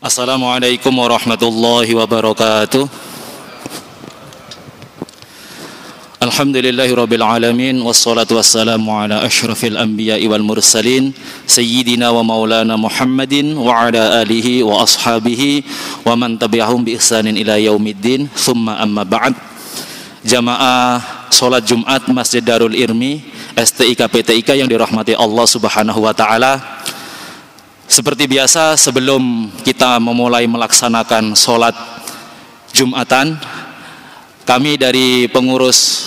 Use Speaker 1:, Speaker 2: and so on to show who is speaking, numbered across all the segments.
Speaker 1: Assalamualaikum warahmatullahi wabarakatuh. Alhamdulillahirabbil alamin wassalatu wassalamu ala asyrafil anbiya'i wal mursalin sayyidina wa maulana Muhammadin wa ala alihi wa ashabihi wa man tabi'ahum bi ihsanin ila yaumiddin. Tsumma amma ba'd. Jamaah salat Jumat Masjid Darul Irmi STIK PTIK yang dirahmati Allah Subhanahu wa taala. Seperti biasa, sebelum kita memulai melaksanakan sholat Jumatan, kami dari pengurus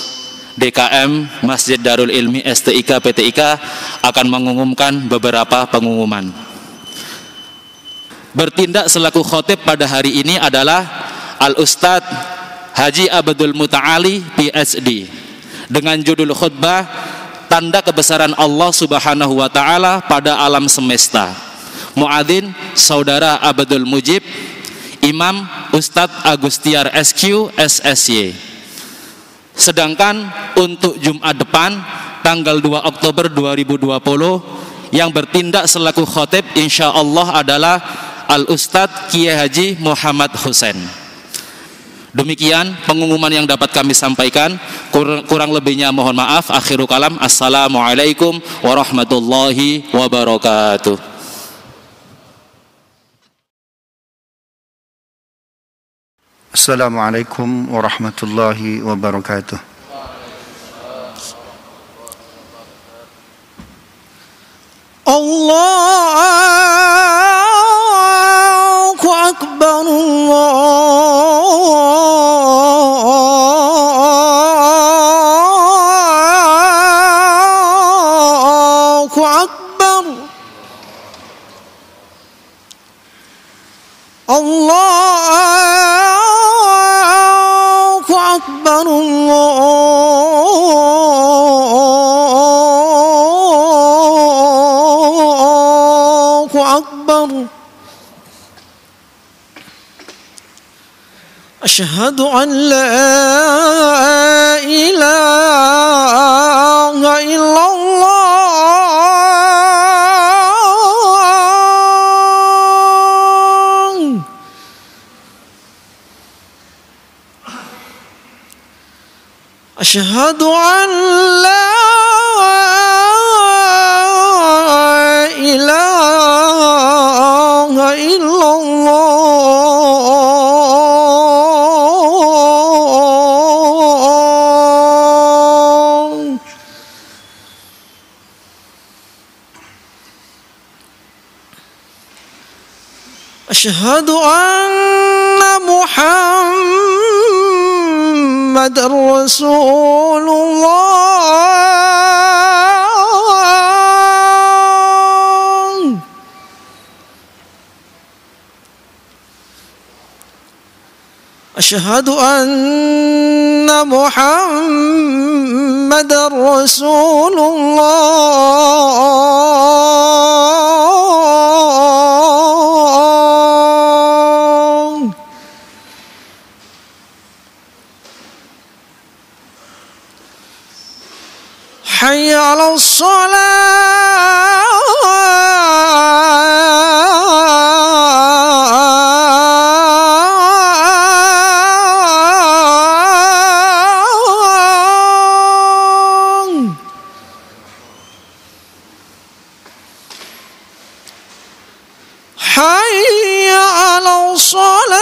Speaker 1: DKM Masjid Darul Ilmi STIK PTIK akan mengumumkan beberapa pengumuman. Bertindak selaku khotib pada hari ini adalah Al-Ustadz Haji Abdul Muta'ali PhD dengan judul khutbah Tanda Kebesaran Allah Subhanahu wa taala pada alam semesta. Muadzin Saudara Abdul Mujib, Imam Ustadz Agustiar SQ SSY. Sedangkan untuk Jumat depan tanggal 2 Oktober 2020 yang bertindak selaku khotib insyaallah adalah Al-Ustadz Kiai Haji Muhammad Husain. Demikian pengumuman yang dapat kami sampaikan, kurang lebihnya mohon maaf. Akhirul kalam, assalamualaikum warahmatullahi wabarakatuh.
Speaker 2: Assalamualaikum warahmatullahi wabarakatuh. Allahu Akbar, Allahu Akbar, Allahu Akbar, Allahu Akbar. Asyhadu an la ilaha illallah. Asyhadu an la ilaha illallah. Asyhadu anna Muhammadar Rasulullah. Asyhadu anna Muhammadar Rasulullah. Hayya 'alas shalah. Hayya 'alas shalah.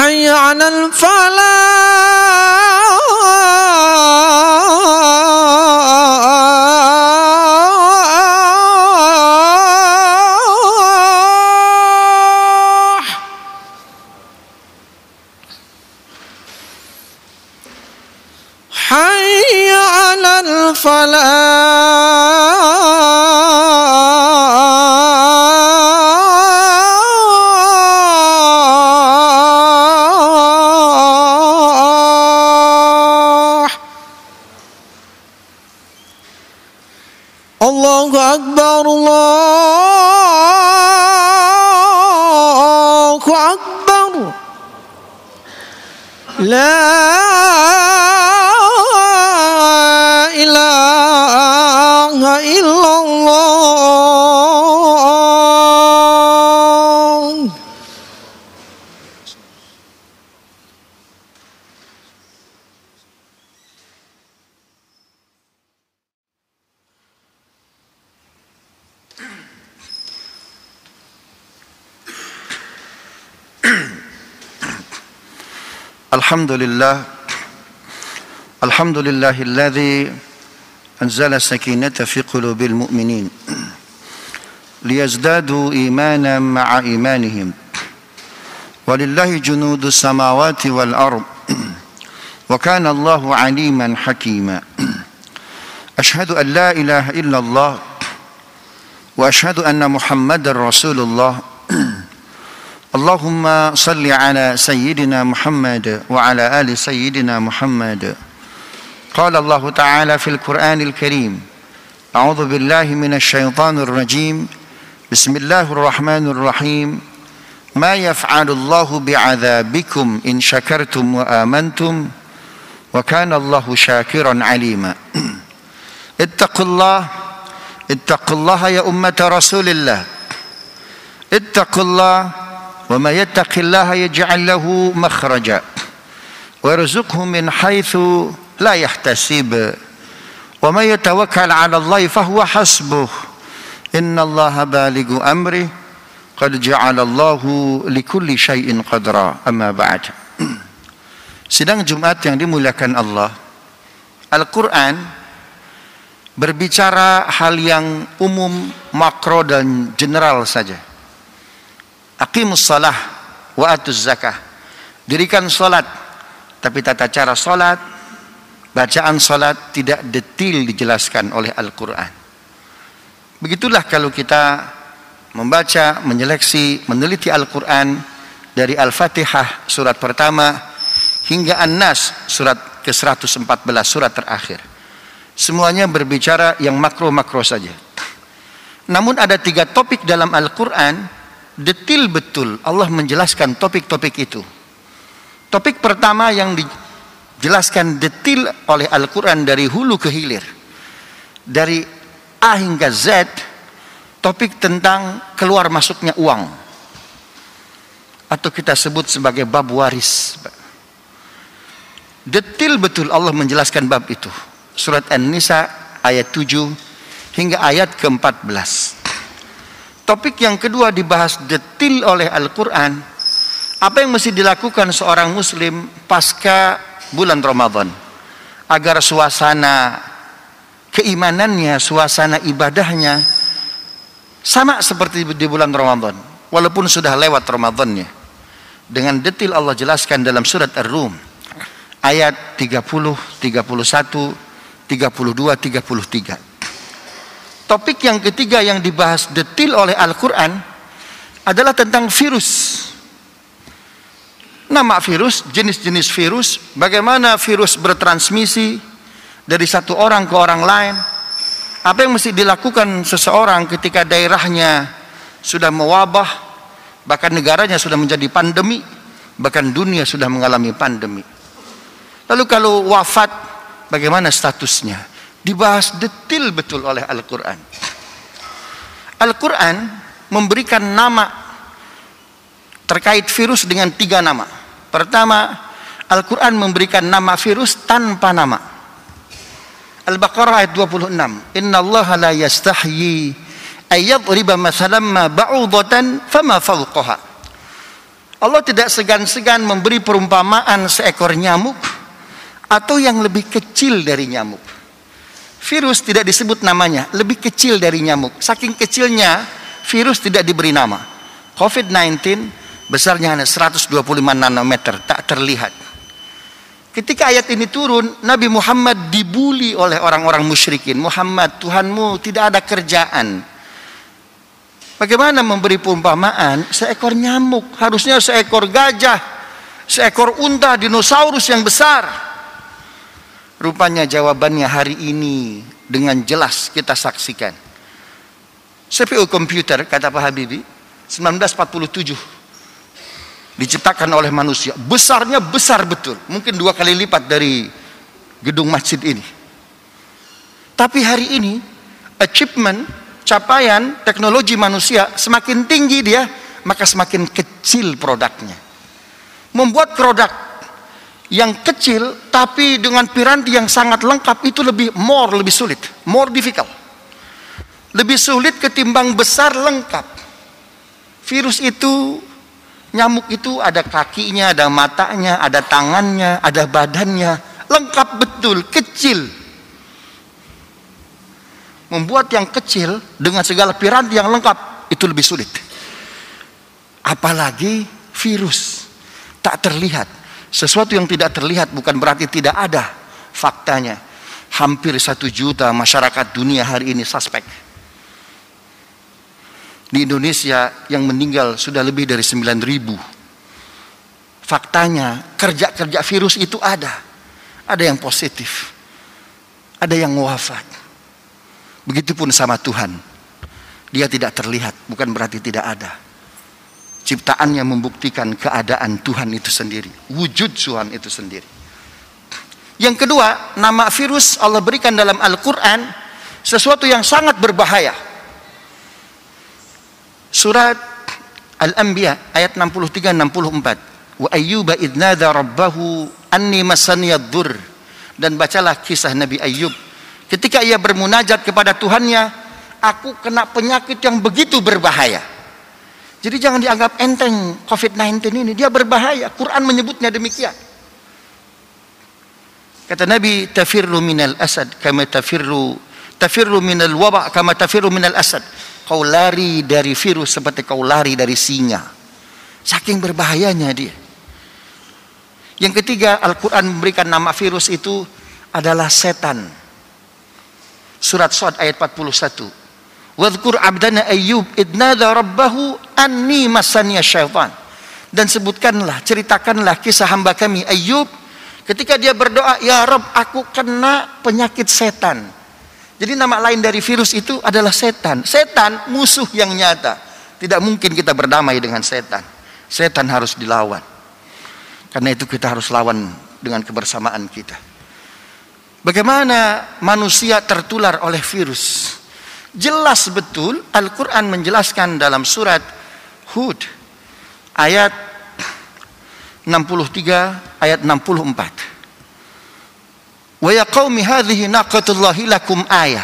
Speaker 2: Hayya 'alal falah. Hayya 'alal falah. Allahu Akbar, Allah لا إله إلا الله.
Speaker 3: الحمد لله الذي أنزل السكينة في قلوب المؤمنين ليزدادوا إيمانا مع إيمانهم ولله جنود السماوات والأرض وكان الله عليما حكيما. أشهد أن لا إله إلا الله وأشهد أن محمدا رسول الله. اللهم صل على سيدنا محمد وعلى آل سيدنا محمد. قال الله تعالى في القرآن الكريم: أعوذ بالله من الشيطان الرجيم. بسم الله الرحمن الرحيم. ما يفعل الله بعذابكم إن شكرتم وآمنتم وكان الله شاكرا عليما. اتقوا الله يا أمة رسول الله. اتقوا الله وما يتق الله يجعل له مخرجا ويرزقه من حيث لا يحتسب وما يتوكل على الله فهو حسبه إن الله بالغ أمره قد جعل الله لكل شيء قدرا. أما بعد. Sidang Jumat yang dimuliakan Allah, Al-Quran berbicara hal yang umum, makro dan general saja. Aqimus salah wa atuz zakah. Dirikan salat, tapi tata cara salat, bacaan salat tidak detail dijelaskan oleh Al-Quran. Begitulah kalau kita membaca, menyeleksi, meneliti Al-Quran dari Al-Fatihah surat pertama hingga An-Nas surat ke-114, surat terakhir. Semuanya berbicara yang makro-makro saja. Namun ada 3 topik dalam Al-Quran detail betul Allah menjelaskan topik-topik itu. Topik pertama yang dijelaskan detail oleh Al-Quran dari hulu ke hilir, dari A hingga Z, topik tentang keluar masuknya uang, atau kita sebut sebagai bab waris. Detail betul Allah menjelaskan bab itu. Surat An-Nisa ayat 7 hingga ayat ke-14. Topik yang kedua dibahas detail oleh Al-Quran, apa yang mesti dilakukan seorang muslim pasca bulan Ramadan agar suasana keimanannya, suasana ibadahnya sama seperti di bulan Ramadan walaupun sudah lewat Ramadannya. Dengan detail Allah jelaskan dalam surat Ar-Rum ayat 30, 31, 32, 33. Topik yang ketiga yang dibahas detail oleh Al-Quran adalah tentang virus. Nama virus, jenis-jenis virus, bagaimana virus bertransmisi dari satu orang ke orang lain, apa yang mesti dilakukan seseorang ketika daerahnya sudah mewabah, bahkan negaranya sudah menjadi pandemi, bahkan dunia sudah mengalami pandemi. Lalu kalau wafat, bagaimana statusnya? Dibahas detail betul oleh Al-Quran. Al-Quran memberikan nama terkait virus dengan 3 nama. Pertama, Al-Quran memberikan nama virus tanpa nama. Al-Baqarah ayat 26. Innallaha la yastahyi ayyadriba mathalan ma ba'udatan fama fawqaha. Allah tidak segan-segan memberi perumpamaan seekor nyamuk atau yang lebih kecil dari nyamuk. Virus tidak disebut namanya, lebih kecil dari nyamuk. Saking kecilnya, virus tidak diberi nama. COVID-19 besarnya hanya 125 nanometer, tak terlihat. Ketika ayat ini turun, Nabi Muhammad dibuli oleh orang-orang musyrikin. Muhammad, Tuhanmu tidak ada kerjaan. Bagaimana memberi perumpamaan seekor nyamuk? Harusnya seekor gajah, seekor unta, dinosaurus yang besar. Rupanya jawabannya hari ini dengan jelas kita saksikan. CPU komputer, kata Pak Habibie, 1947 diciptakan oleh manusia. Besarnya besar betul, mungkin 2 kali lipat dari gedung masjid ini. Tapi hari ini achievement, capaian teknologi manusia semakin tinggi dia, maka semakin kecil produknya. Membuat produk yang kecil tapi dengan piranti yang sangat lengkap itu lebih sulit, more difficult. Lebih sulit ketimbang besar lengkap. Virus itu, nyamuk itu ada kakinya, ada matanya, ada tangannya, ada badannya, lengkap betul, kecil. Membuat yang kecil dengan segala piranti yang lengkap itu lebih sulit. Apalagi virus tak terlihat. Sesuatu yang tidak terlihat bukan berarti tidak ada faktanya. Hampir 1 juta masyarakat dunia hari ini suspek. Di Indonesia yang meninggal sudah lebih dari 9.000. Faktanya kerja-kerja virus itu ada. Ada yang positif, ada yang wafat. Begitupun sama Tuhan. Dia tidak terlihat bukan berarti tidak ada. Ciptaannya membuktikan keadaan Tuhan itu sendiri, wujud Tuhan itu sendiri. Yang kedua, nama virus Allah berikan dalam Al-Quran sesuatu yang sangat berbahaya. Surat Al-Anbiya ayat 63-64. Wa ayyuba idnada rabbahu anni masaniyad-dur. Dan bacalah kisah Nabi Ayyub ketika ia bermunajat kepada Tuhannya, aku kena penyakit yang begitu berbahaya. Jadi jangan dianggap enteng COVID-19 ini, dia berbahaya. Quran menyebutnya demikian. Kata Nabi, tafirru minal asad kama tafirru minal waba kama tafirru minal asad. Kau lari dari virus seperti kau lari dari singa. Saking berbahayanya dia. Yang ketiga, Al-Quran memberikan nama virus itu adalah setan. Surat Shad ayat 41. Wadhkur abdana Ayyub idnada rabbahu anni masaniya syaitan. Dan sebutkanlah, ceritakanlah kisah hamba kami Ayyub ketika dia berdoa, ya Rabb, aku kena penyakit setan. Jadi nama lain dari virus itu adalah setan. Setan musuh yang nyata. Tidak mungkin kita berdamai dengan setan. Setan harus dilawan. Karena itu kita harus lawan dengan kebersamaan kita. Bagaimana manusia tertular oleh virus? Jelas betul Al-Quran menjelaskan dalam surat Hud ayat 63 ayat 64. Wa ya qaumi hadhihi naqatullahi lakum ayah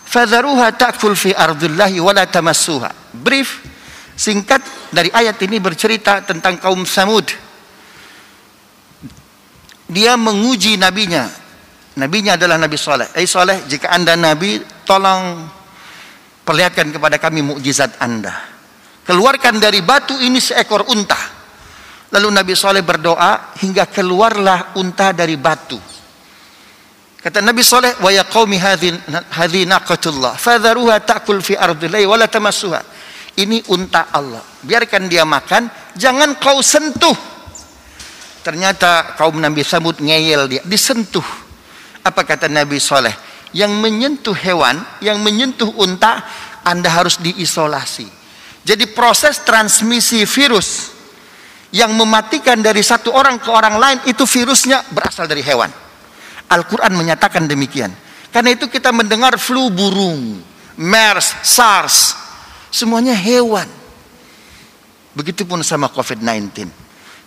Speaker 3: fadharuha ta'kul fi ardillahi wa la tamassuha. Brief singkat dari ayat ini bercerita tentang kaum Samud. Dia menguji nabinya. Nabinya adalah Nabi Saleh. Saleh, jika anda nabi, tolong perlihatkan kepada kami mukjizat anda. Keluarkan dari batu ini seekor unta. Lalu Nabi Saleh berdoa hingga keluarlah unta dari batu. Kata Nabi Saleh, wa ya qaumi hadhi naqatullah fadharuha ta'kul fi ardillahi wa la tamassuha. Ini unta Allah, biarkan dia makan, jangan kau sentuh. Ternyata kaum Nabi Samud ngeyel dia, disentuh. Apa kata Nabi Saleh? Yang menyentuh hewan, yang menyentuh unta, anda harus diisolasi. Jadi proses transmisi virus yang mematikan dari satu orang ke orang lain, itu virusnya berasal dari hewan. Al-Quran menyatakan demikian. Karena itu kita mendengar flu burung, MERS, SARS, semuanya hewan. Begitupun sama COVID-19,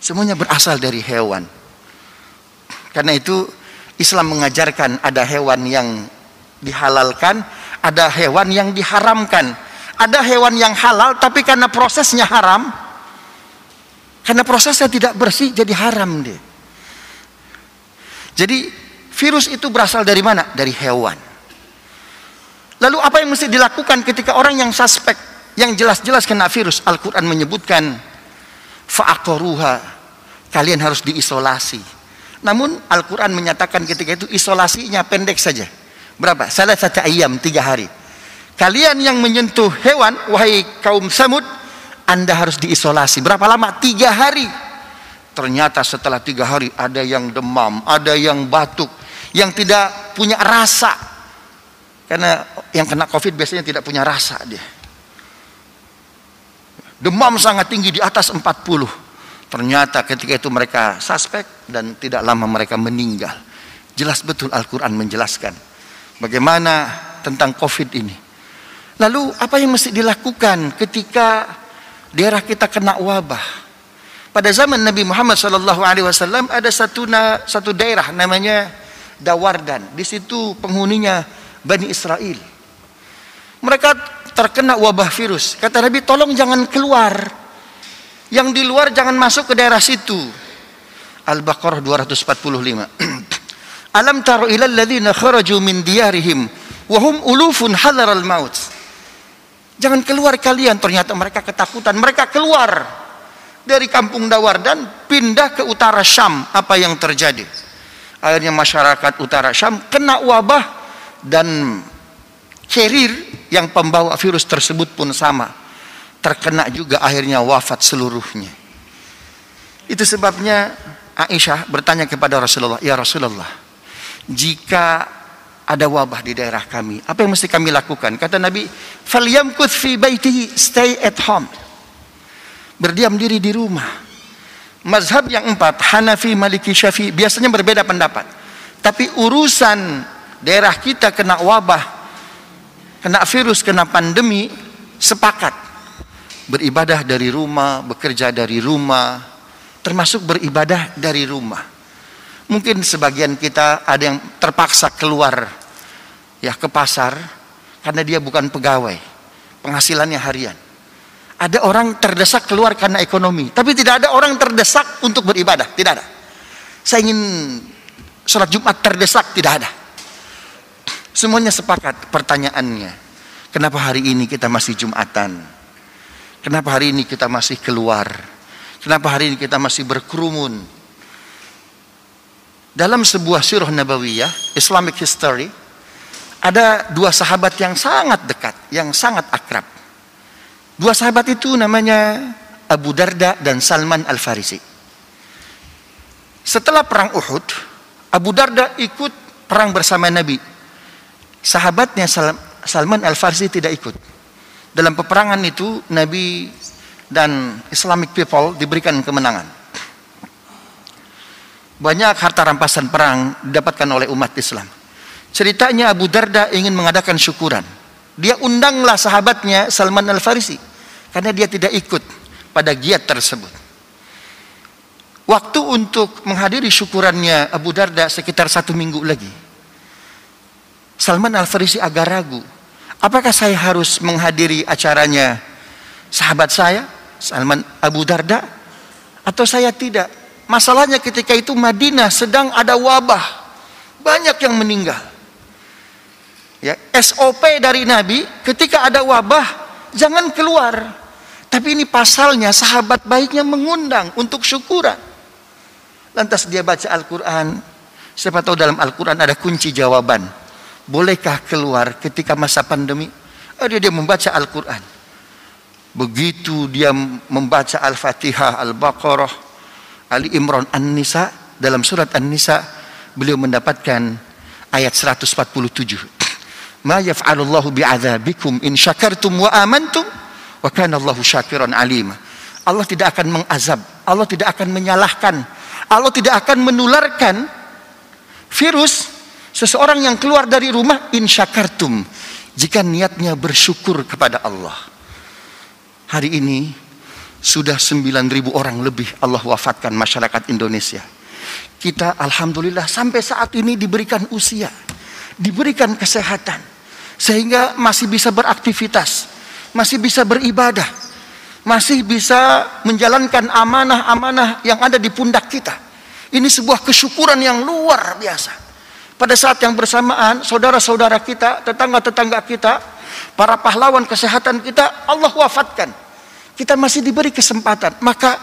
Speaker 3: semuanya berasal dari hewan. Karena itu Islam mengajarkan ada hewan yang dihalalkan, ada hewan yang diharamkan. Ada hewan yang halal tapi karena prosesnya haram, karena prosesnya tidak bersih, jadi haram dia. Jadi virus itu berasal dari mana? Dari hewan. Lalu apa yang mesti dilakukan ketika orang yang suspek, yang jelas-jelas kena virus? Al-Quran menyebutkan fa'aqaruha, kalian harus diisolasi. Namun Al-Quran menyatakan ketika itu isolasinya pendek saja. Berapa? Salah satu ayam, 3 hari. Kalian yang menyentuh hewan, wahai kaum Samud, anda harus diisolasi. Berapa lama? 3 hari. Ternyata setelah 3 hari ada yang demam, ada yang batuk, yang tidak punya rasa. Karena yang kena COVID biasanya tidak punya rasa dia. Demam sangat tinggi di atas 40. Ternyata ketika itu mereka suspek dan tidak lama mereka meninggal. Jelas betul Al-Quran menjelaskan bagaimana tentang COVID ini. Lalu apa yang mesti dilakukan ketika daerah kita kena wabah? Pada zaman Nabi Muhammad SAW ada satu daerah namanya Dawardan. Di situ penghuninya Bani Israel. Mereka terkena wabah virus. Kata Nabi, tolong jangan keluar. Yang di luar jangan masuk ke daerah situ. Al-Baqarah 245. Alam taro ilal ladzina kharaju min diyarihim wa hum ulufun hadaral maut. Jangan keluar kalian. Ternyata mereka ketakutan. Mereka keluar dari kampung Dawardan pindah ke utara Syam. Apa yang terjadi? Akhirnya masyarakat utara Syam kena wabah, dan carrier yang pembawa virus tersebut pun sama, terkena juga, akhirnya wafat seluruhnya. Itu sebabnya Aisyah bertanya kepada Rasulullah, ya Rasulullah, jika ada wabah di daerah kami, apa yang mesti kami lakukan? Kata Nabi, falyamkuth fi baitihi, stay at home. Berdiam diri di rumah. Mazhab yang 4, Hanafi, Maliki, Syafi'i, biasanya berbeda pendapat. Tapi urusan daerah kita kena wabah, kena virus, kena pandemi, sepakat. Beribadah dari rumah, bekerja dari rumah, termasuk beribadah dari rumah. Mungkin sebagian kita ada yang terpaksa keluar ya ke pasar karena dia bukan pegawai, penghasilannya harian. Ada orang terdesak keluar karena ekonomi, tapi tidak ada orang terdesak untuk beribadah, tidak ada. Saya ingin sholat Jumat terdesak, tidak ada. Semuanya sepakat. Pertanyaannya, kenapa hari ini kita masih Jumatan? Kenapa hari ini kita masih keluar? Kenapa hari ini kita masih berkerumun? Dalam sebuah sirah nabawiyah, Islamic history, ada dua sahabat yang sangat dekat, yang sangat akrab. Dua sahabat itu namanya Abu Darda dan Salman Al-Farisi. Setelah perang Uhud, Abu Darda ikut perang bersama Nabi. Sahabatnya Salman Al-Farisi tidak ikut. Dalam peperangan itu Nabi dan Islamic people diberikan kemenangan. Banyak harta rampasan perang didapatkan oleh umat Islam. Ceritanya Abu Darda ingin mengadakan syukuran. Dia undanglah sahabatnya Salman Al-Farisi karena dia tidak ikut pada giat tersebut. Waktu untuk menghadiri syukurannya Abu Darda sekitar 1 minggu lagi. Salman Al-Farisi agak ragu. Apakah saya harus menghadiri acaranya sahabat saya, Salman Abu Darda, atau saya tidak? Masalahnya ketika itu Madinah sedang ada wabah, banyak yang meninggal. Ya, SOP dari Nabi ketika ada wabah jangan keluar. Tapi ini pasalnya sahabat baiknya mengundang untuk syukuran. Lantas dia baca Al-Quran. Siapa tahu dalam Al-Quran ada kunci jawaban. Bolehkah keluar ketika masa pandemi? Dia membaca Al-Quran. Begitu dia membaca Al-Fatihah, Al-Baqarah, Ali Imran, An-Nisa, dalam surat An-Nisa beliau mendapatkan ayat 147. Ma yaf'alullahu bi'adzabikum in syakartum wa amantum wa kana Allahu syakiran alima. Allah tidak akan mengazab, Allah tidak akan menyalahkan, Allah tidak akan menularkan virus seseorang yang keluar dari rumah in syakartum, jika niatnya bersyukur kepada Allah. Hari ini sudah 9.000 orang lebih Allah wafatkan masyarakat Indonesia. Kita alhamdulillah sampai saat ini diberikan usia, diberikan kesehatan, sehingga masih bisa beraktivitas, masih bisa beribadah, masih bisa menjalankan amanah-amanah yang ada di pundak kita. Ini sebuah kesyukuran yang luar biasa. Pada saat yang bersamaan, saudara-saudara kita, tetangga-tetangga kita, para pahlawan kesehatan kita, Allah wafatkan. Kita masih diberi kesempatan. Maka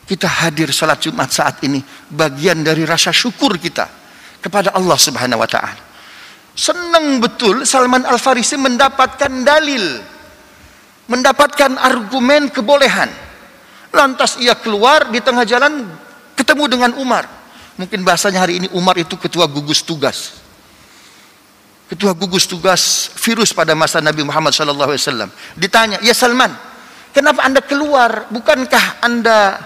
Speaker 3: kita hadir salat Jumat saat ini, bagian dari rasa syukur kita kepada Allah Subhanahu wa Ta'ala. Senang betul Salman Al-Farisi mendapatkan dalil, mendapatkan argumen kebolehan. Lantas ia keluar di tengah jalan, ketemu dengan Umar. Mungkin bahasanya hari ini Umar itu ketua gugus tugas. Ketua gugus tugas virus pada masa Nabi Muhammad SAW. Ditanya, ya Salman, kenapa Anda keluar? Bukankah Anda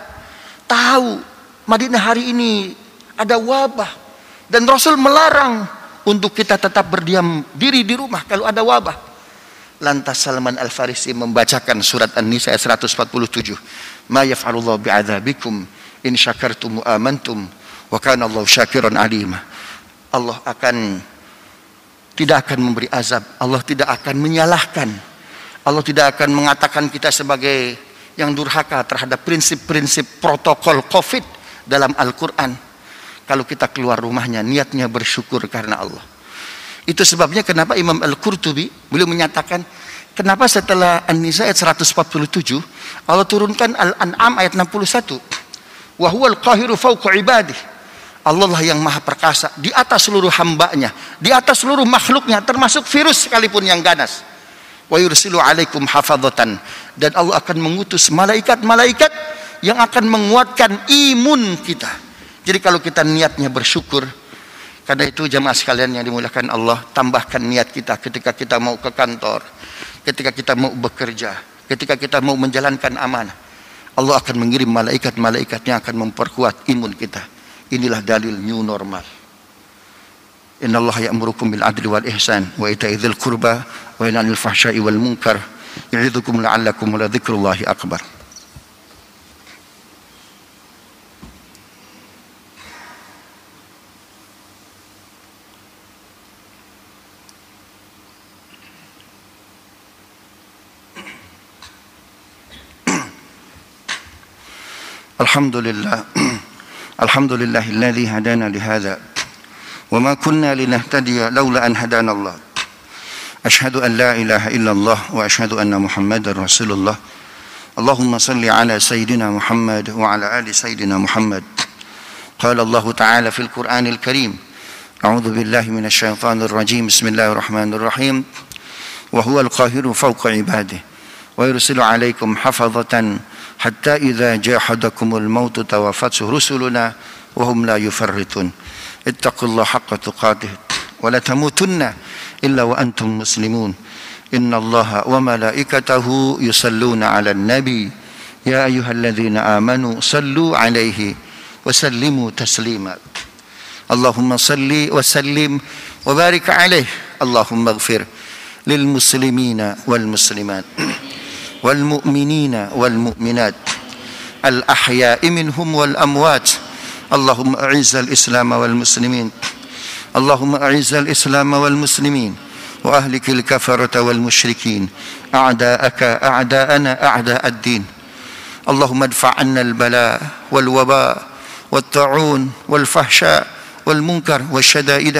Speaker 3: tahu Madinah hari ini ada wabah dan Rasul melarang untuk kita tetap berdiam diri di rumah kalau ada wabah. Lantas Salman Al-Farisi membacakan surat An-Nisa ayat 147. Ma yaf'alullahu bi'adzabikum in syakartum wa amantum wa kana Allahu syakiran alima. Allah tidak akan memberi azab, Allah tidak akan menyalahkan, Allah tidak akan mengatakan kita sebagai yang durhaka terhadap prinsip-prinsip protokol COVID dalam Al-Quran. Kalau kita keluar rumahnya niatnya bersyukur karena Allah. Itu sebabnya kenapa Imam Al-Qurtubi beliau menyatakan kenapa setelah An-Nisa ayat 147 Allah turunkan Al-An'am ayat 61. Wa huwal qahiru fawqa ibadih. Allah lah yang maha perkasa di atas seluruh hambanya, di atas seluruh makhluknya, termasuk virus sekalipun yang ganas. Wa yursilu alaikum hafadzatan, dan Allah akan mengutus malaikat-malaikat yang akan menguatkan imun kita. Jadi kalau kita niatnya bersyukur, karena itu jamaah sekalian yang dimuliakan Allah, tambahkan niat kita ketika kita mau ke kantor, ketika kita mau bekerja, ketika kita mau menjalankan amanah. Allah akan mengirim malaikat-malaikat yang akan memperkuat imun kita. Inilah dalil new normal. Innallaha ya'murukum bil adli wal ihsan wa ita'i dzil qurba wa yanha 'anil fahsya'i wal munkar ya'idzukum la'allakum la dzikrullahi akbar. Alhamdulillahilladzi hadana lihadza wa ma kunna linahtadiya laula an hadana Allah. Asyhadu an la ilaha illallah wa asyhadu anna Muhammadar Rasulullah. Allahumma salli ala sayyidina Muhammad wa ala ali sayyidina Muhammad. Qala Allah ta'ala fil Qur'anil Karim. A'udzu billahi minasy syaithanir rajim. Bismillahirrahmanirrahim. Wa huwal qahiru fawqa ibadihi wa yursilu 'alaikum hafazatan hatta idza jahadakumul maut tawaffatu rusuluna wa hum la yufarritun. Ittaqullaha haqqa tuqatih wa la tamutunna illa wa antum muslimun. Innallaha wa malaikatahu yusalluna 'alan nabi ya ayyuhalladzina amanu sallu 'alaihi wa sallimu taslima. Allahumma salli wa sallim wa barik 'alaihi. Allahumma ighfir lil muslimina wal muslimat والمؤمنين والمؤمنات الأحياء منهم والأموات. اللهم أعز الإسلام والمسلمين. اللهم أعز الإسلام والمسلمين وأهلك الكفرة والمشركين أعداءك أعداءنا أعداء الدين. اللهم ادفع عنا البلاء والوباء والطاعون والفحشاء والمنكر والشدائد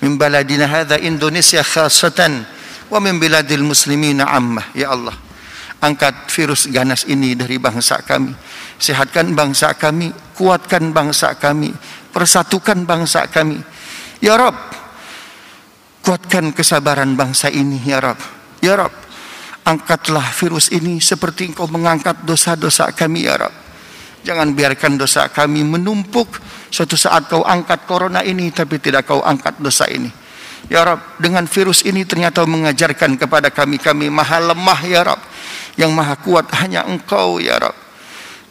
Speaker 3: من بلدنا هذا إندونيسيا خاصة ومن بلاد المسلمين عامة. يا الله, angkat virus ganas ini dari bangsa kami. Sehatkan bangsa kami, kuatkan bangsa kami, persatukan bangsa kami. Ya Rabb, kuatkan kesabaran bangsa ini ya Rabb. Ya Rabb, angkatlah virus ini seperti Engkau mengangkat dosa-dosa kami ya Rabb. Jangan biarkan dosa kami menumpuk. Suatu saat Kau angkat corona ini tapi tidak Kau angkat dosa ini. Ya Rabb, dengan virus ini ternyata mengajarkan kepada kami maha lemah ya Rabb. Yang maha kuat hanya Engkau ya Rabb.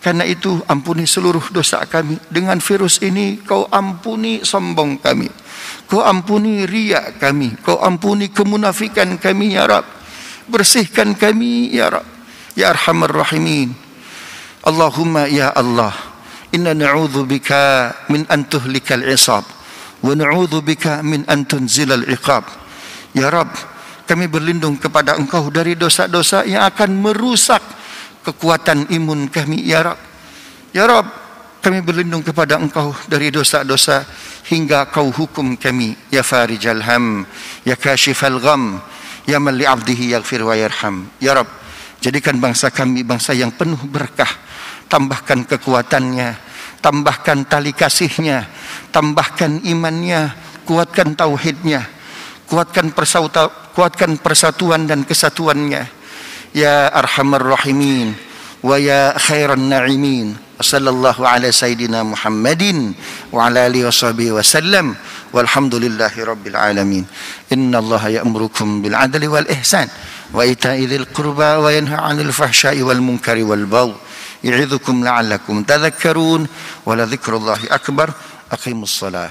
Speaker 3: Karena itu ampuni seluruh dosa kami. Dengan virus ini Kau ampuni sombong kami, Kau ampuni riya kami, Kau ampuni kemunafikan kami ya Rabb. Bersihkan kami ya Rabb, ya Arhamar Rahimin. Allahumma ya Allah, inna na'udzubika min an tuhlikal isab wa na'udzubika min an tunzilal iqab. Ya Rabb, kami berlindung kepada Engkau dari dosa-dosa yang akan merusak kekuatan imun kami ya Rabb. Ya Rabb, kami berlindung kepada Engkau dari dosa-dosa hingga Kau hukum kami. Ya Farijal Ham, ya Kashifal Gham, ya man li 'abdihi yaghfir wa yarham. Ya Rabb, jadikan bangsa kami bangsa yang penuh berkah. Tambahkan kekuatannya, tambahkan tali kasihnya, tambahkan imannya, kuatkan tauhidnya, kuatkan persatuan dan kesatuannya. Ya Arhamar Rahimin wa ya khairan na'imin. Sallallahu ala sayyidina Muhammadin wa ala alihi washabihi wasallam walhamdulillahi rabbil alamin. Innallaha ya'murukum bil adli wal ihsan wa ita'i dzil qurba wa yanha 'anil fahsya'i wal munkari wal baghi يعظكم لعلكم تذكرون ولذكر الله أكبر أقيموا الصلاة